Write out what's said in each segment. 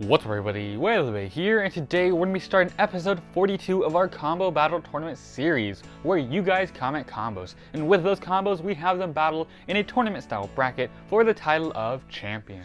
What's up everybody, WayoftheBey here, and today we're going to be starting episode 42 of our Combo Battle Tournament series, where you guys comment combos, and with those combos we have them battle in a tournament style bracket for the title of champion.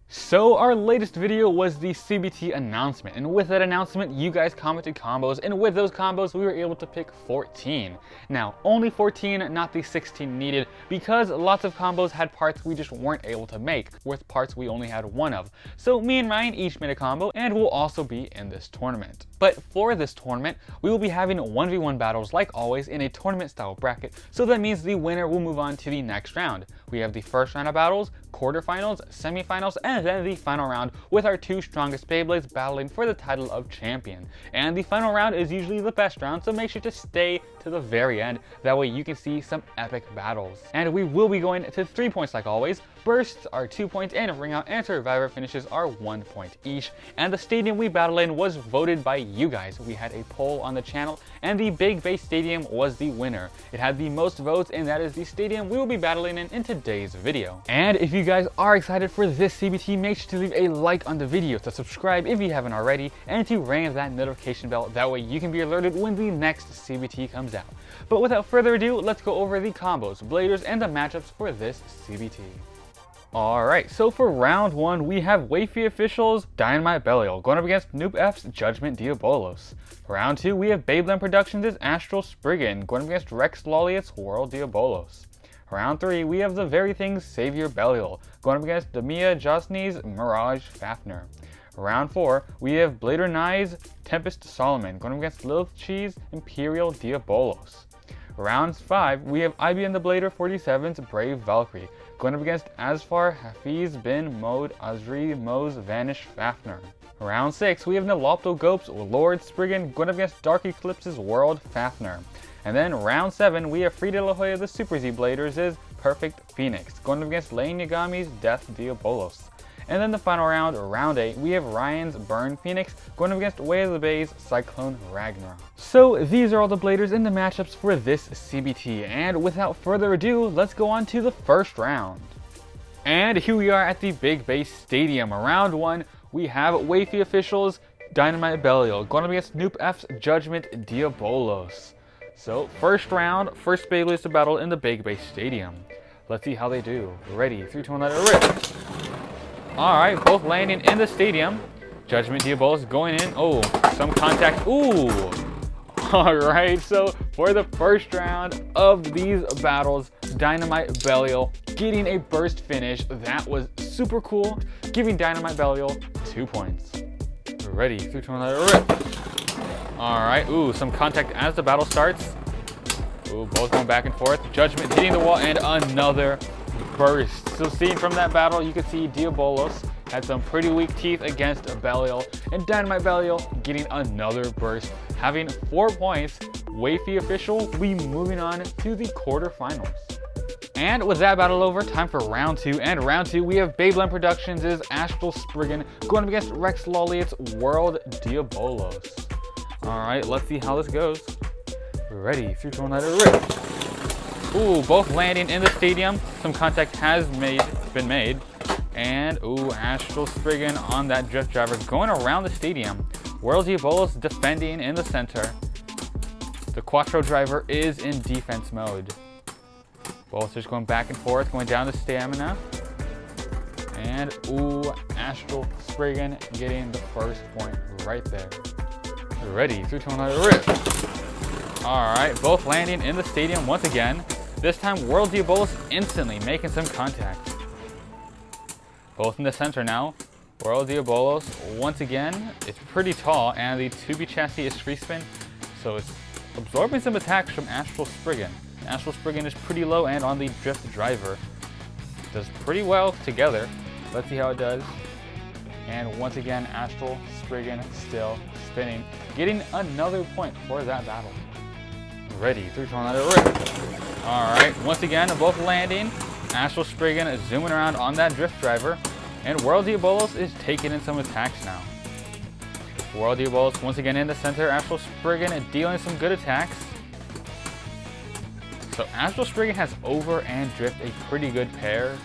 So our latest video was the CBT announcement, and with that announcement you guys commented combos, and with those combos we were able to pick 14. Now only 14, not the 16 needed, because lots of combos had parts we just weren't able to make, with parts we only had one of. So me and Ryan each made a combo, and we'll also be in this tournament. But for this tournament, we will be having 1v1 battles like always in a tournament style bracket, so that means the winner will move on to the next round. We have the first round of battles, quarterfinals, semifinals, and then the final round with our two strongest Beyblades battling for the title of champion. And the final round is usually the best round, so make sure to stay to the very end. That way you can see some epic battles. And we will be going to 3 points like always. Bursts are 2 points, and ring out and survivor finishes are 1 point each. And the stadium we battle in was voted by you guys. We had a poll on the channel, and the WayoftheBey Stadium was the winner. It had the most votes, and that is the stadium we will be battling in today's video. And if you guys are excited for this CBT, make sure to leave a like on the video, to subscribe if you haven't already, and to ring that notification bell. That way you can be alerted when the next CBT comes out. But without further ado, let's go over the combos, bladers, and the matchups for this CBT. Alright, so for round 1, we have WayoftheBey Officials Dynamite Belial going up against Noob F's Judgment Diabolos. For round 2, we have Beyblade Productions' Astral Spriggan going up against Rex Lolliot's World Diabolos. For round 3, we have the Very Thing's Savior Belial going up against Demia Josny's Mirage Fafnir. For round 4, we have Blader Nye's Tempest Solomon going up against Lilith Cheese Imperial Diabolos. For round 5, we have IB and the Blader 47's Brave Valkyrie going up against Asfar Hafiz bin Mod Azri Mo's Vanish Fafnir. For round 6, we have Nalopto Gope's Lord Spriggan going up against Dark Eclipse's World Fafnir. And then round 7, we have Frida La Jolla the Super Z Bladers' Perfect Phoenix going up against Lane Yagami's Death Diabolos. And then the final round, round 8, we have Ryan's Burn Phoenix going up against WayoftheBey's Cyclone Ragnarok. So these are all the bladers in the matchups for this CBT, and without further ado, let's go on to the first round. And here we are at the WayoftheBey Stadium. Round 1, we have WayoftheBey Officials Dynamite Belial going up against Noob F's Judgment Diabolos. So first round, first Beyblades to battle in the WayoftheBey Stadium. Let's see how they do. Ready, 3, 2, 1, let it rip. Alright, both landing in the stadium. Judgment Diabolos going in. Oh, some contact. Ooh! Alright, so for the first round of these battles, Dynamite Belial getting a burst finish. That was super cool, giving Dynamite Belial 2 points. Ready, 3, 2, 1, let it rip. Alright, ooh, some contact as the battle starts. Ooh, both going back and forth. Judgment hitting the wall, and another burst. So seeing from that battle, you can see Diabolos had some pretty weak teeth against Belial, and Dynamite Belial getting another burst, having 4 points. WayoftheBey Official will be moving on to the quarterfinals. And with that battle over, time for round 2. And round 2, we have Beyblade Productions' Astral Spriggan going up against Rex Lolliot's World Diabolos. Alright, let's see how this goes. Ready, 3, 2, 1, let it rip. Ooh, both landing in the stadium. Some contact has been made. And ooh, Astral Spriggan on that drift driver going around the stadium. World Diabolos defending in the center. The Quattro driver is in defense mode. Both just going back and forth, going down the stamina. And ooh, Astral Spriggan getting the first point right there. Ready, 3, 2, 1, let it rip. Alright, both landing in the stadium once again. This time, World Diabolos instantly making some contact. Both in the center now. World Diabolos, once again, it's pretty tall, and the 2B chassis is free spin, so it's absorbing some attacks from Astral Spriggan. Astral Spriggan is pretty low, and on the drift driver, does pretty well together. Let's see how it does. And once again, Astral Spriggan still spinning, getting another point for that battle. Ready, 3, 2, 1, let it rip. Alright, once again, both landing. Astral Spriggan is zooming around on that drift driver. And World Diabolos is taking in some attacks now. World Diabolos once again in the center. Astral Spriggan dealing some good attacks. So Astral Spriggan has Over and Drift, a pretty good pair.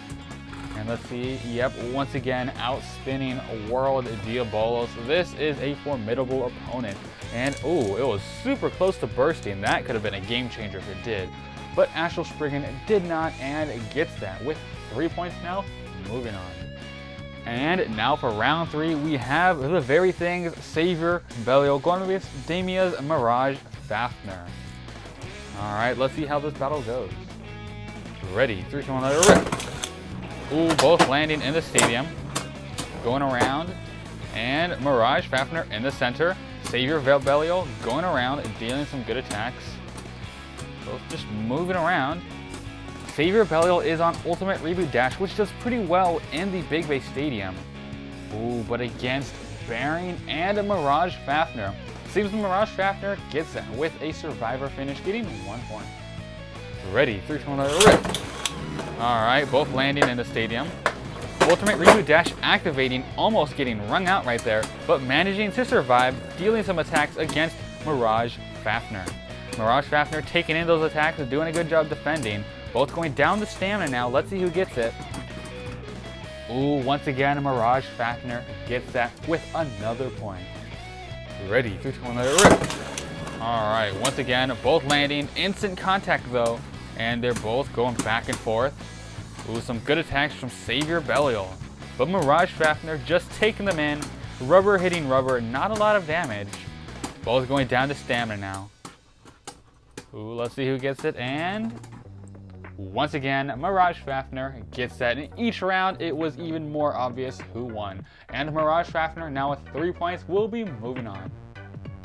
And let's see, yep, once again, outspinning World Diabolos. This is a formidable opponent. And, ooh, it was super close to bursting. That could have been a game changer if it did. But Astral Spriggan did not, and gets that with 3 points now. Moving on. And now for round 3, we have the very things Savior Belial going against Damia's Mirage Fafnir. Alright, let's see how this battle goes. Ready, 3, 2, 1, let it rip. Ooh, both landing in the stadium. Going around. And Mirage Fafnir in the center. Savior Belial going around and dealing some good attacks. Both just moving around. Savior Belial is on Ultimate Reboot Dash, which does pretty well in the Beyblade Stadium. Ooh, but against Baron and a Mirage Fafnir. Seems the Mirage Fafnir gets that with a Survivor finish, getting 1 point. Ready, 3, 2, 1, let it rip. Alright, both landing in the stadium. Ultimate Reboot Dash activating, almost getting wrung out right there, but managing to survive, dealing some attacks against Mirage Fafnir. Mirage Fafnir taking in those attacks, doing a good job defending. Both going down to stamina now. Let's see who gets it. Ooh, once again, Mirage Fafnir gets that with another point. Ready, 3, 2, 1, let it rip. Alright, once again, both landing. Instant contact though, and they're both going back and forth. Ooh, some good attacks from Savior Belial. But Mirage Fafnir just taking them in. Rubber hitting rubber, not a lot of damage. Both going down to stamina now. Ooh, let's see who gets it, and once again, Mirage Fafnir gets that. In each round, it was even more obvious who won. And Mirage Fafnir, now with 3 points, will be moving on.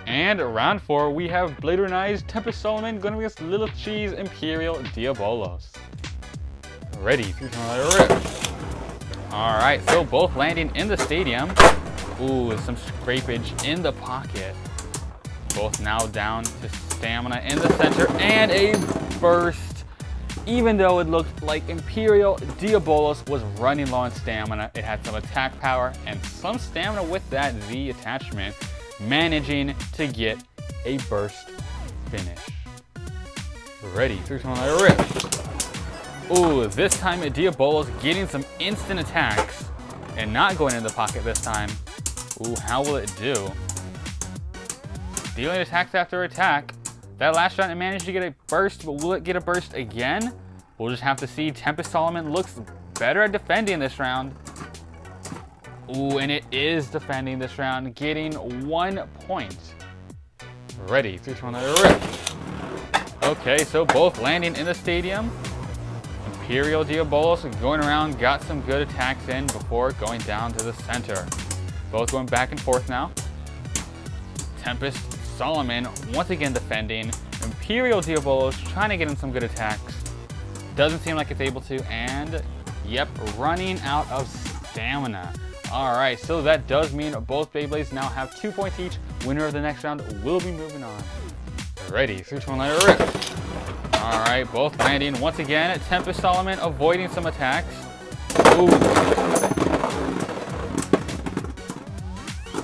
And round 4, we have Blade Renai's Tempest Solomon going against Little Cheese Imperial Diabolos. Ready, 3, 2, 1, let it rip. Alright, so both landing in the stadium. Ooh, some scrapage in the pocket. Both now down to stamina in the center, and a burst. Even though it looked like Imperial Diabolos was running low on stamina, it had some attack power and some stamina with that Z attachment, managing to get a burst finish. Ready, 3, 2, 1, let it rip. Ooh, this time Diabolos getting some instant attacks and not going in the pocket this time. Ooh, how will it do? Dealing attacks after attack. That last round it managed to get a burst, but will it get a burst again? We'll just have to see. Tempest Solomon looks better at defending this round. Ooh, and it is defending this round, getting 1 point. Ready, 3, 2, 1, let it rip. Okay, so both landing in the stadium. Imperial Diabolos going around, got some good attacks in before going down to the center. Both going back and forth now. Tempest Solomon once again defending. Imperial Diabolos trying to get in some good attacks. Doesn't seem like it's able to, and yep, running out of stamina. Alright, so that does mean both Beyblades now have 2 points each. Winner of the next round will be moving on. Ready, 3, 2, 1, let it rip. Alright, both landing once again. Tempest Solomon avoiding some attacks. Ooh.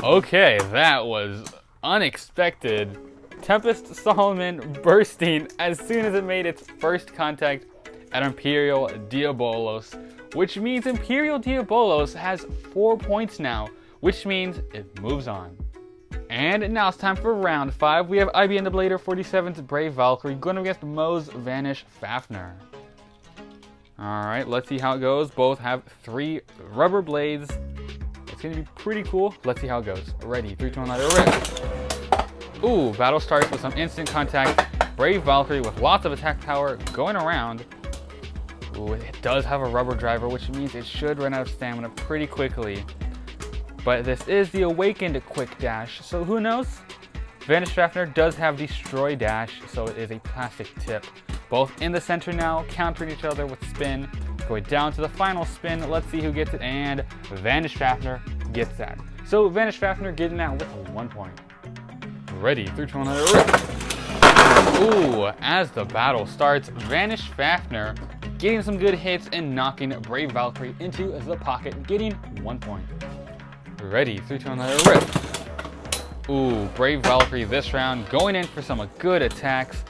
Okay, that was unexpected. Tempest Solomon bursting as soon as it made its first contact at Imperial Diabolos, which means Imperial Diabolos has 4 points now, which means it moves on. And now it's time for round 5. We have IBN the Blader 47's Brave Valkyrie going against Moe's Vanish Fafnir. Alright, let's see how it goes. Both have 3 rubber blades. It's going to be pretty cool. Let's see how it goes. Ready, 3, 2, 1, let it rip. Ooh, battle starts with some instant contact. Brave Valkyrie with lots of attack power going around. Ooh, it does have a rubber driver, which means it should run out of stamina pretty quickly. But this is the Awakened Quick Dash, so who knows? Vanish Fafnir does have Destroy Dash, so it is a plastic tip. Both in the center now, countering each other with spin. Going down to the final spin, let's see who gets it, and Vanish Fafnir gets that. So Vanish Fafnir getting that with 1 point. Ready, 3, 2, 1, let it rip. Ooh, as the battle starts, Vanish Fafnir getting some good hits and knocking Brave Valkyrie into the pocket, getting 1 point. Ready, 3, 2, 1, let it rip. Ooh, Brave Valkyrie this round going in for some good attacks.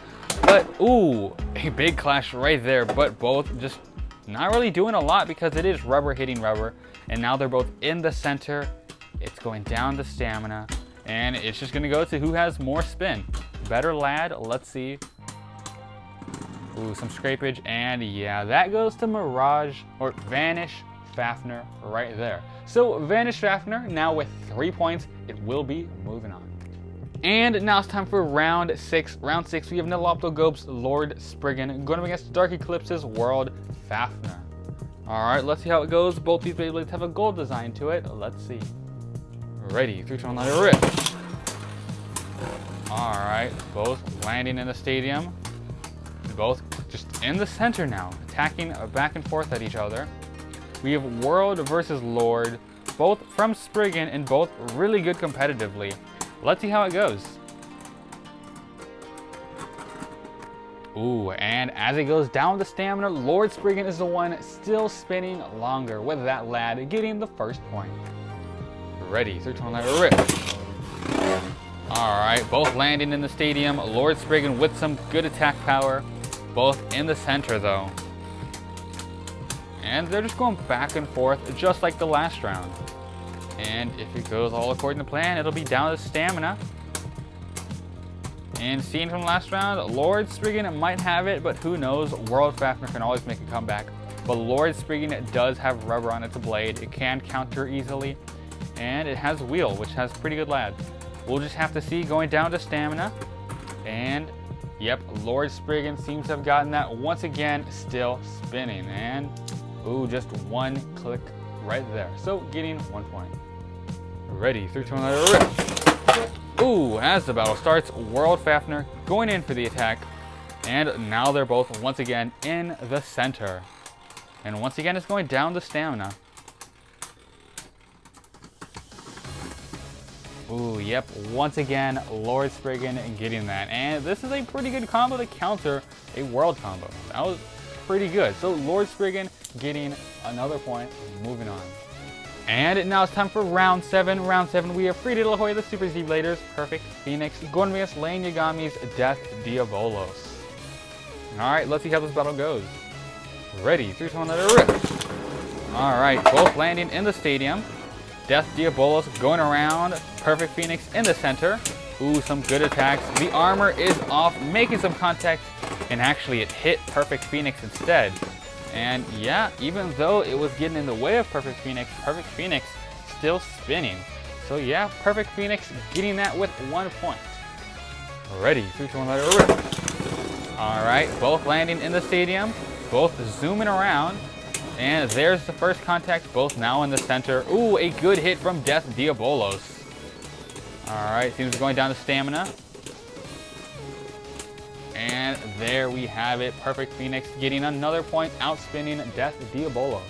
But, ooh, a big clash right there, but both just not really doing a lot because it is rubber hitting rubber. And now they're both in the center. It's going down to stamina. And it's just going to go to who has more spin. Better lad, let's see. Ooh, some scrapage. And yeah, that goes to Mirage, or Vanish Fafnir right there. So Vanish Fafnir now with 3 points. It will be moving on. And now it's time for round 6. Round 6, we have Niloptogopes, Lord Spriggan going up against Dark Eclipse's World Fafnir. Alright, let's see how it goes. Both these Beyblades have a gold design to it. Let's see. Ready, 3, 2, 1, let it rip. Alright, both landing in the stadium. Both just in the center now, attacking back and forth at each other. We have World versus Lord, both from Spriggan and both really good competitively. Let's see how it goes. Ooh, and as it goes down the stamina, Lord Spriggan is the one still spinning longer, with that lad getting the first point. Ready, 3, 2, 1, let it rip. Alright, both landing in the stadium. Lord Spriggan with some good attack power. Both in the center though. And they're just going back and forth just like the last round. And if it goes all according to plan, it'll be down to stamina. And seeing from last round, Lord Spriggan might have it, but who knows? World Fafnir can always make a comeback. But Lord Spriggan does have rubber on its blade. It can counter easily. And it has wheel, which has pretty good lads. We'll just have to see going down to stamina. And yep, Lord Spriggan seems to have gotten that once again, still spinning. And ooh, just one click right there. So getting 1 point. Ready, 3, 2, 1, let it rip. Ooh, as the battle starts, World Fafnir going in for the attack. And now they're both once again in the center. And once again, it's going down to stamina. Ooh, yep, once again, Lord Spriggan getting that. And this is a pretty good combo to counter a world combo. That was pretty good. So Lord Spriggan getting another point, moving on. And now it's time for round 7. Round 7, we have Free de la Hoya, the Super Z-Bladers, Perfect Phoenix, going against Lane Yagami's Death Diabolos. Alright, let's see how this battle goes. Ready, 3, 2, 1, let it rip. Alright, both landing in the stadium. Death Diabolos going around, Perfect Phoenix in the center. Ooh, some good attacks. The armor is off, making some contact, and actually it hit Perfect Phoenix instead. And yeah, even though it was getting in the way of Perfect Phoenix still spinning. So yeah, Perfect Phoenix getting that with 1 point. Ready, 3, 2, 1, let it rip. Alright, both landing in the stadium, both zooming around. And there's the first contact, both now in the center. Ooh, a good hit from Death Diabolos. Alright, seems going down to stamina. And there we have it. Perfect Phoenix getting another point, outspinning Death Diabolos.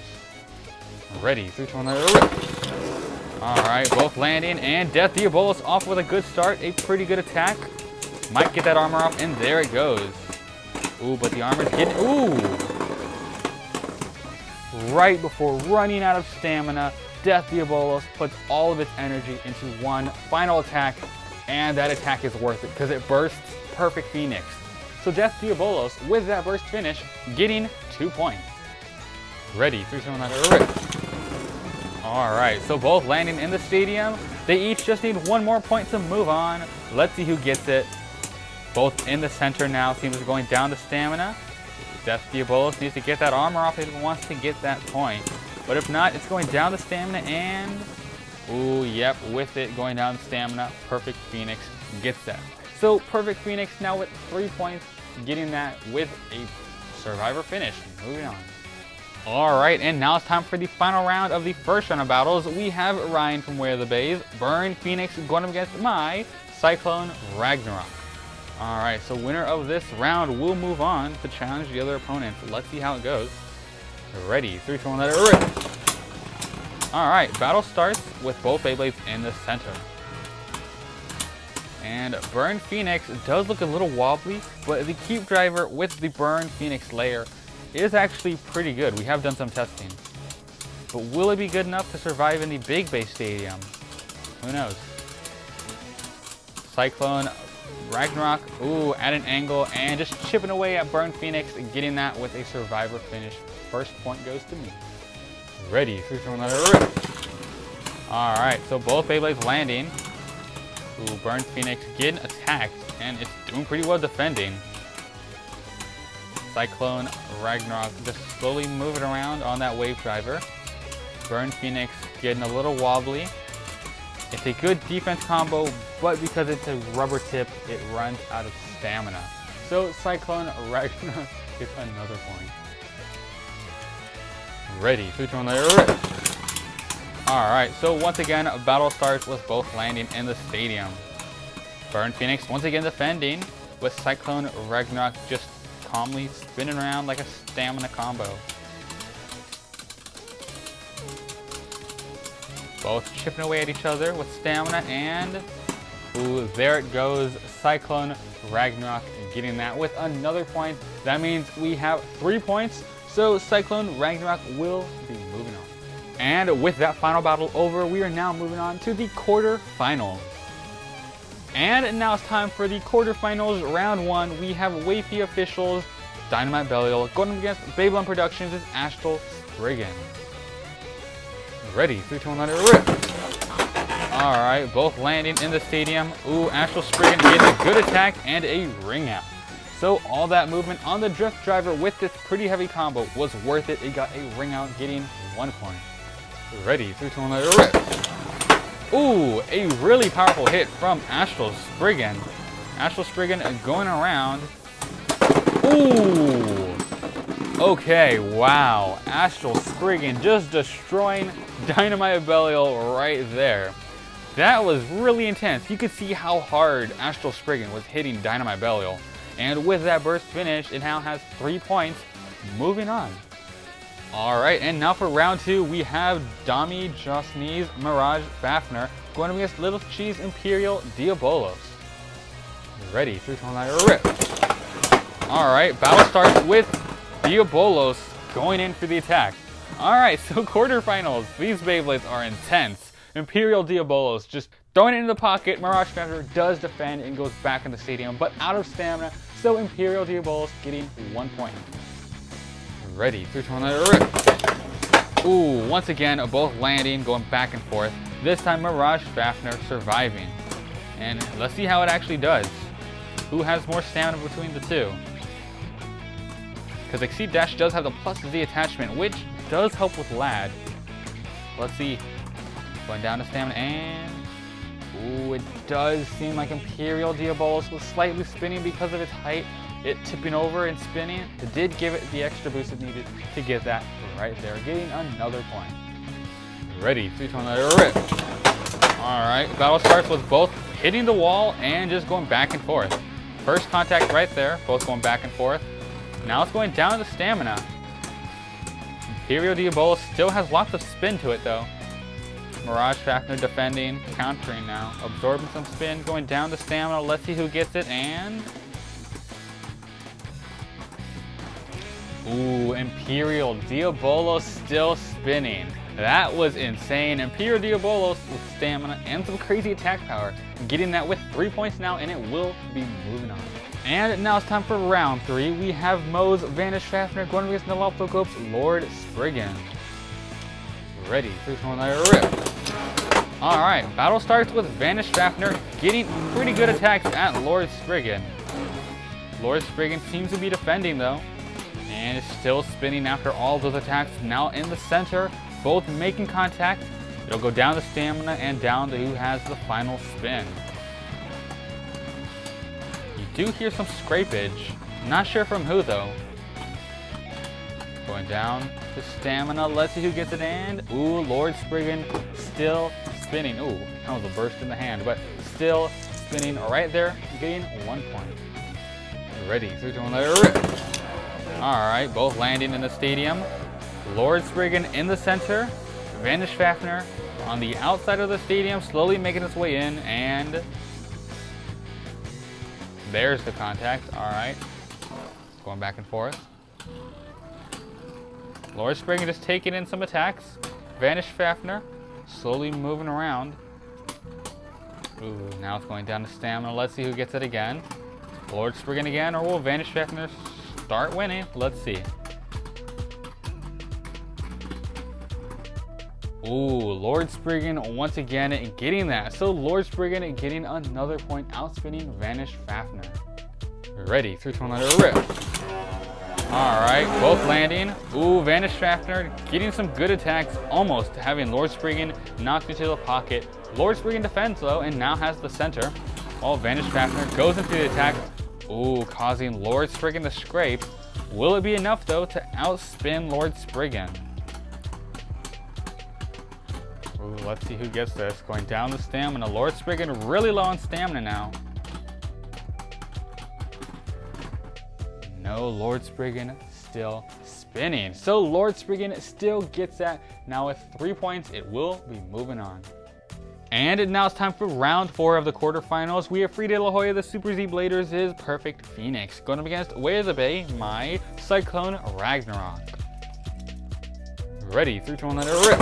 Ready, 3, 2, 1, let it rip. Alright, both landing, and Death Diabolos off with a good start. A pretty good attack. Might get that armor off, and there it goes. Ooh, but the armor's getting... Ooh! Right before running out of stamina, Death Diabolos puts all of its energy into one final attack, and that attack is worth it because it bursts Perfect Phoenix. So Death Diabolos, with that burst finish, getting 2 points. Ready, 3, 2, 1, let it rip. Alright, so both landing in the stadium. They each just need 1 more point to move on. Let's see who gets it. Both in the center now, seems to be going down to stamina. Death Diabolos needs to get that armor off if it wants to get that point. But if not, it's going down to stamina and... Ooh, yep, with it going down to stamina, Perfect Phoenix gets that. So Perfect Phoenix now with 3 points, getting that with a survivor finish. Moving on. Alright, and now it's time for the final round of the first round of battles. We have Ryan from WayoftheBey, Burn Phoenix going up against my Cyclone Ragnarok. Alright, so winner of this round will move on to challenge the other opponents. Let's see how it goes. Ready, 3, 2, 1, let it rip. Alright, battle starts with both Beyblades in the center. And Burn Phoenix does look a little wobbly, but the Keep Driver with the Burn Phoenix layer is actually pretty good. We have done some testing. But will it be good enough to survive in the Big Bay Stadium? Who knows? Cyclone Ragnarok, ooh, at an angle, and just chipping away at Burn Phoenix and getting that with a survivor finish. First point goes to me. Ready, 3, 2, 1, rip. Alright, so both Beyblades landing. Ooh, Burn Phoenix getting attacked, and it's doing pretty well defending. Cyclone Ragnarok just slowly moving around on that wave driver. Burn Phoenix getting a little wobbly. It's a good defense combo, but because it's a rubber tip, it runs out of stamina. So Cyclone Ragnarok gets another point. Ready, 3, 2, 1, rip. Alright, so once again, a battle starts with both landing in the stadium. Burn Phoenix once again defending, with Cyclone Ragnarok just calmly spinning around like a stamina combo. Both chipping away at each other with stamina, and ooh, there it goes, Cyclone Ragnarok getting that with another point. That means we have 3 points, so Cyclone Ragnarok will be moving on. And with that final battle over, we are now moving on to the quarterfinals. And now it's time for the quarterfinals, round 1. We have WayoftheBey officials, Dynamite Belial, going up against Beyblade Productions' Astral Spriggan. Ready, 3, 2, 1, rip. Alright, both landing in the stadium. Ooh, Astral Spriggan getting a good attack and a ring out. So all that movement on the drift driver with this pretty heavy combo was worth it. It got a ring out, getting 1 point. Ready, 3, 2, 1, rip. Ooh, a really powerful hit from Astral Spriggan. Astral Spriggan going around. Ooh. Okay, wow. Astral Spriggan just destroying Dynamite Belial right there. That was really intense. You could see how hard Astral Spriggan was hitting Dynamite Belial. And with that burst finish, it now has 3 points. Moving on. Alright, and now for round 2, we have Dami Josne's Mirage Fafner going up against Little Cheese Imperial Diabolos. Ready, 3, 2, 1, rip. Alright, battle starts with Diabolos going in for the attack. Alright, so quarterfinals. These Beyblades are intense. Imperial Diabolos just throwing it in the pocket. Mirage Fafner does defend and goes back in the stadium, but out of stamina. So Imperial Diabolos getting 1 point. Ready, 3, 2, 1, rip. Ooh, once again, both landing, going back and forth. This time Mirage Fafner surviving. And let's see how it actually does. Who has more stamina between the two? Because Exceed Dash does have the plus Z attachment, which does help with LAD. Let's see. Going down to stamina, and ooh, it does seem like Imperial Diabolos was slightly spinning because of its height. It tipping over and spinning. It did give it the extra boost it needed to get that right there, getting another point. Ready, 3, 2, 1, rip. Alright, battle starts with both hitting the wall and just going back and forth. First contact right there, both going back and forth. Now it's going down to stamina. Imperial Diabolos still has lots of spin to it though. Mirage Fafner defending, countering now. Absorbing some spin, going down to stamina. Let's see who gets it, and ooh, Imperial Diabolos still spinning. That was insane. Imperial Diabolos with stamina and some crazy attack power. Getting that with 3 points now, and it will be moving on. And now it's time for round 3. We have Moe's Vanish Fafner going against Naloptocope's Lord Spriggan. Ready, 3, 2, 1, rip. Alright, battle starts with Vanish Fafner getting pretty good attacks at Lord Spriggan. Lord Spriggan seems to be defending though, and is still spinning after all those attacks. Now in the center, both making contact. It'll go down to stamina and down to who has the final spin. You do hear some scrapage. Not sure from who though. Going down to stamina. Let's see who gets it, and ooh, Lord Spriggan still spinning. Ooh, that was a burst in the hand, but still spinning right there, getting 1 point. Ready, 3, 2, 1, rip. Alright, both landing in the stadium. Lord Spriggan in the center. Vanish Fafner on the outside of the stadium, slowly making its way in, and there's the contact. Alright, going back and forth. Lord Spriggan just taking in some attacks. Vanish Fafner slowly moving around. Ooh, now it's going down to stamina. Let's see who gets it again. Lord Spriggan again, or will Vanish Fafnir start winning? Let's see. Ooh, Lord Spriggan once again getting that. So Lord Spriggan getting another point, outspinning Vanish Fafnir. Ready, 3, 2, 1, let it rip. Alright, both landing. Ooh, Vanish Fafnir getting some good attacks, almost having Lord Spriggan knocked into the pocket. Lord Spriggan defends though, and now has the center. While Vanish Fafnir goes into the attack. Ooh, causing Lord Spriggan to scrape. Will it be enough though to outspin Lord Spriggan? Ooh, let's see who gets this. Going down the stamina. Lord Spriggan really low on stamina now. No, Lord Spriggan still spinning. So Lord Spriggan still gets that. Now with 3 points, it will be moving on. And now it's time for round 4 of the quarterfinals. We have Free De La Hoya, the Super Z Bladers' Perfect Phoenix, going up against WayoftheBey, my Cyclone Ragnarok. Ready, 3, 2, 1, let it rip.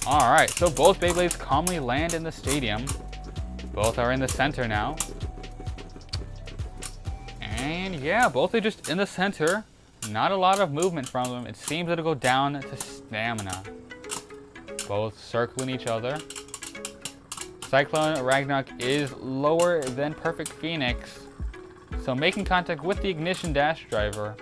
Alright, so both Beyblades calmly land in the stadium. Both are in the center now. And yeah, both are just in the center. Not a lot of movement from them. It seems it'll go down to stamina. Both circling each other. Cyclone Ragnarok is lower than Perfect Phoenix, so making contact with the Ignition Dash driver.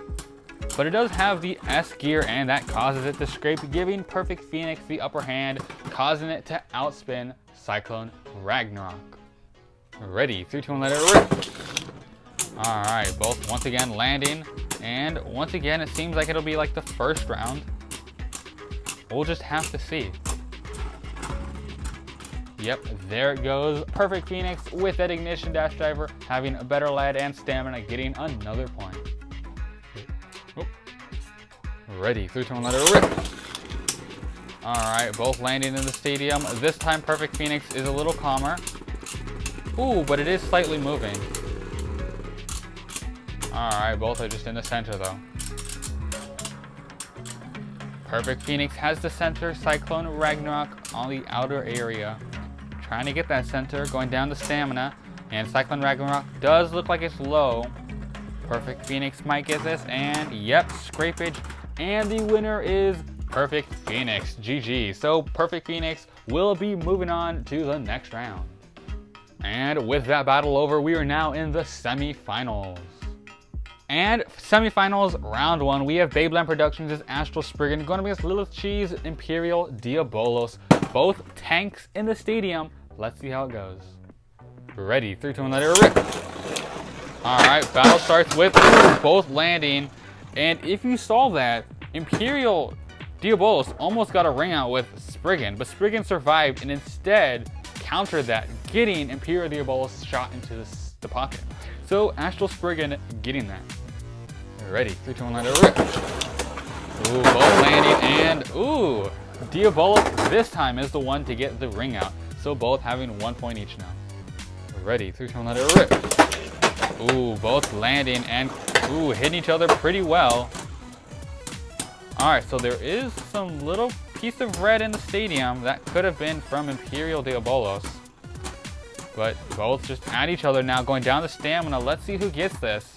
But it does have the S gear, and that causes it to scrape, giving Perfect Phoenix the upper hand, causing it to outspin Cyclone Ragnarok. Ready, 3, 2, 1, let it rip. Alright, both once again landing, and once again it seems like it'll be like the first round. We'll just have to see. Yep, there it goes. Perfect Phoenix with that Ignition Dash driver, having a better lead and stamina, getting another point. Oop. Ready, 3, 2, 1, let it rip. Alright, both landing in the stadium. This time Perfect Phoenix is a little calmer. Ooh, but it is slightly moving. Alright, both are just in the center though. Perfect Phoenix has the center, Cyclone Ragnarok on the outer area. Trying to get that center, going down to stamina, and Cyclone Ragnarok does look like it's low. Perfect Phoenix might get this, and yep, scrapage, and the winner is Perfect Phoenix. GG. So Perfect Phoenix will be moving on to the next round. And with that battle over, we are now in the semifinals. And semifinals, round 1, we have Beyblade Productions' Astral Spriggan going up against Lilith Cheese, Imperial Diabolos. Both tanks in the stadium. Let's see how it goes. Ready, 3, 2, 1, let it rip. Alright, battle starts with both landing. And if you saw that, Imperial Diabolos almost got a ring out with Spriggan, but Spriggan survived and instead countered that, getting Imperial Diabolos shot into the pocket. So Astral Spriggan getting that. Ready, 3, 2, 1, let it rip. Ooh, both landing, and ooh, Diabolos this time is the one to get the ring out. So both having 1 point each now. Ready, 3, 2, 1, let it rip. Ooh, both landing and ooh, hitting each other pretty well. Alright, so there is some little piece of red in the stadium that could have been from Imperial Diabolos. But both just at each other now, going down the stamina. Let's see who gets this.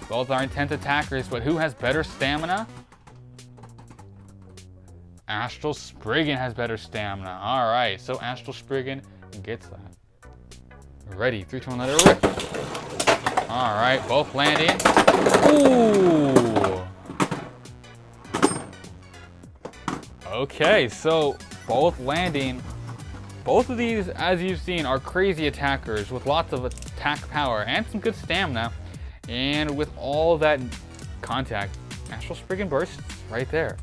Both are intense attackers, but who has better stamina? Astral Spriggan has better stamina. Alright, so Astral Spriggan gets that. Ready, 3, 2, 1, let it rip. Alright, both landing. Ooh! Okay, so both landing. Both of these, as you've seen, are crazy attackers with lots of attack power and some good stamina. And with all that contact, Astral Spriggan bursts right there.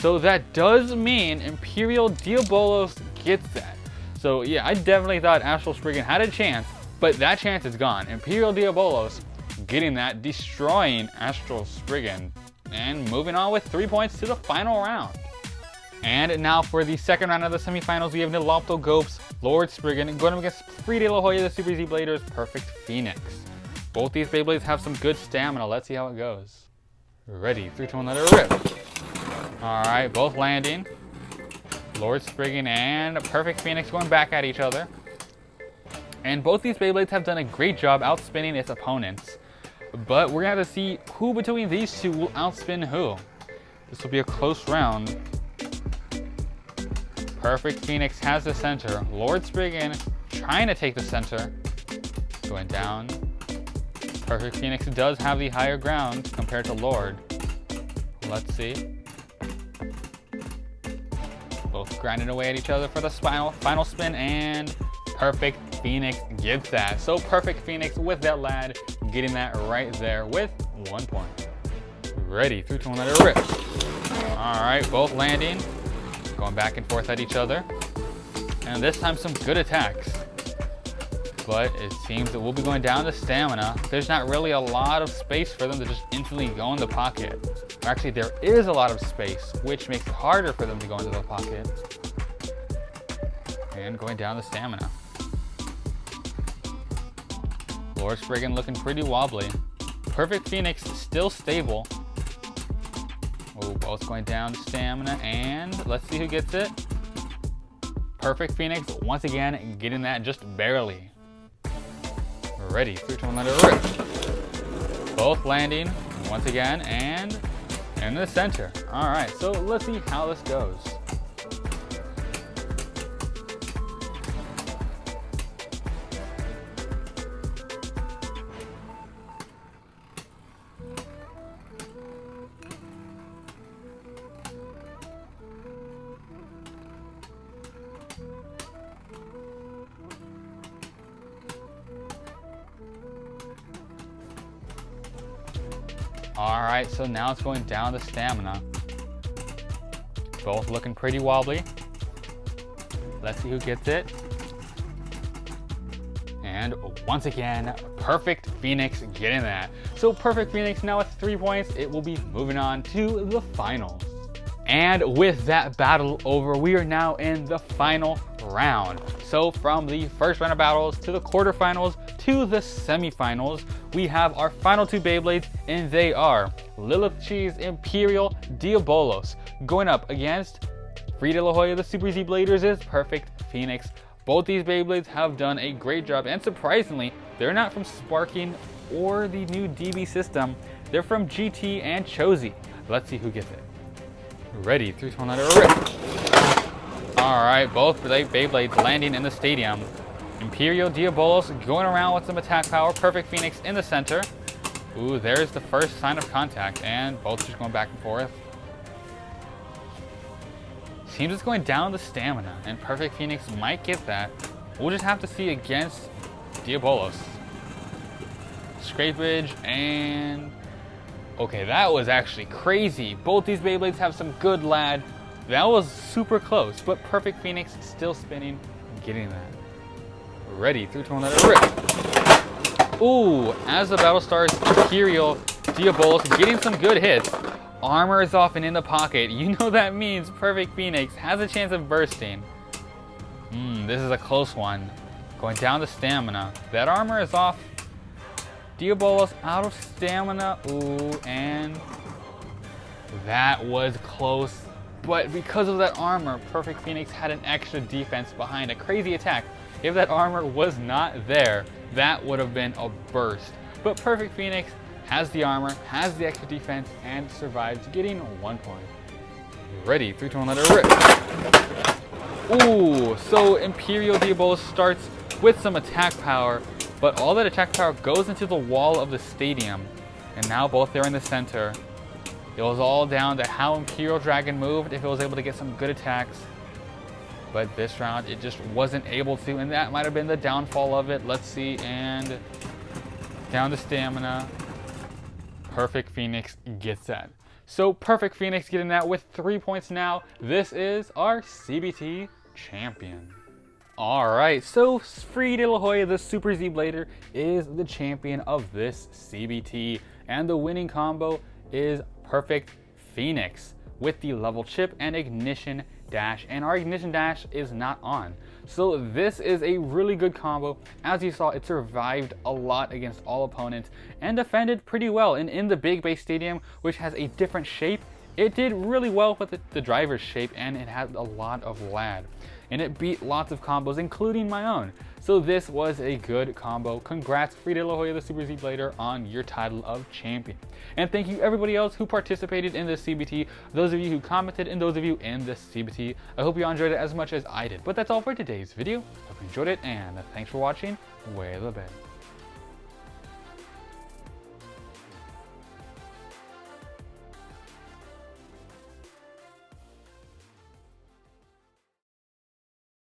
So that does mean Imperial Diabolos gets that. So yeah, I definitely thought Astral Spriggan had a chance, but that chance is gone. Imperial Diabolos getting that, destroying Astral Spriggan, and moving on with 3 points to the final round. And now for the second round of the semifinals, we have Nilopto Gopes, Lord Spriggan, going up against Free De La Hoya, the Super Z Bladers, Perfect Phoenix. Both these Beyblades have some good stamina. Let's see how it goes. Ready, 3, 2, 1, let it rip. Alright, both landing. Lord Spriggan and Perfect Phoenix going back at each other. And both these Beyblades have done a great job outspinning its opponents. But we're gonna have to see who between these two will outspin who. This will be a close round. Perfect Phoenix has the center. Lord Spriggan trying to take the center. Going down. Perfect Phoenix does have the higher ground compared to Lord. Let's see. Both grinding away at each other for the final spin, and Perfect Phoenix gets that. So Perfect Phoenix with that lad, getting that right there with 1 point. Ready, 3, 2, 1, let it rip. All right, both landing, going back and forth at each other. And this time some good attacks. But it seems that we'll be going down to stamina. There's not really a lot of space for them to just instantly go in the pocket. Actually, there is a lot of space, which makes it harder for them to go into the pocket. And going down to stamina. Lord Spriggan looking pretty wobbly. Perfect Phoenix still stable. Oh, both going down to stamina, and let's see who gets it. Perfect Phoenix once again getting that just barely. Ready, 3, 2, 1, let it rip. Both landing once again, and in the center. All right, so let's see how this goes. All right, so now it's going down to stamina. Both looking pretty wobbly. Let's see who gets it. And once again, Perfect Phoenix getting that. So Perfect Phoenix now with 3 points. It will be moving on to the finals. And with that battle over, we are now in the final round. So from the first round of battles to the quarterfinals to the semifinals, we have our final 2 Beyblades, and they are Lilith Cheese Imperial Diabolos going up against Free De La Hoya the Super Z Bladers' Perfect Phoenix. Both these Beyblades have done a great job, and surprisingly, they're not from Sparking or the new DB system. They're from GT and Chozy. Let's see who gets it. Ready, 3, 2, 1, let it rip. All right, both Beyblades landing in the stadium. Imperial Diabolos going around with some attack power. Perfect Phoenix in the center. Ooh, there's the first sign of contact, and both just going back and forth. Seems it's going down to stamina, and Perfect Phoenix might get that. We'll just have to see against Diabolos. Scrapage, and okay, that was actually crazy. Both these Beyblades have some good lad. That was super close, but Perfect Phoenix still spinning, getting that. Ready, 3, 2, 1, let it rip. Ooh, as the battle starts, Imperial Diabolos getting some good hits. Armor is off and in the pocket. You know that means Perfect Phoenix has a chance of bursting. This is a close one. Going down to stamina. That armor is off. Diabolos out of stamina. Ooh, and that was close. But because of that armor, Perfect Phoenix had an extra defense behind a crazy attack. If that armor was not there, that would have been a burst. But Perfect Phoenix has the armor, has the extra defense, and survives, getting 1 point. Ready, 3, 2, 1, let it rip. Ooh, so Imperial Diabolos starts with some attack power, but all that attack power goes into the wall of the stadium. And now both are in the center. It was all down to how Imperial Dragon moved, if it was able to get some good attacks. But this round, it just wasn't able to, and that might have been the downfall of it. Let's see, and down to stamina. Perfect Phoenix gets that. So Perfect Phoenix getting that with 3 points now. This is our CBT champion. All right, so Free De La Hoya, the Super Z Blader, is the champion of this CBT, and the winning combo is Perfect Phoenix with the level chip and ignition dash, and our ignition dash is not on. So this is a really good combo. As you saw, it survived a lot against all opponents and defended pretty well. And in the Big Bay Stadium, which has a different shape, it did really well with the driver's shape, and it had a lot of lad. and it beat lots of combos, including my own. So this was a good combo. Congrats, Frida La Jolla, the Super Z Blader, on your title of champion. And thank you everybody else who participated in this CBT, those of you who commented, and those of you in this CBT. I hope you enjoyed it as much as I did. But that's all for today's video. Hope you enjoyed it, and thanks for watching Way of the Bay.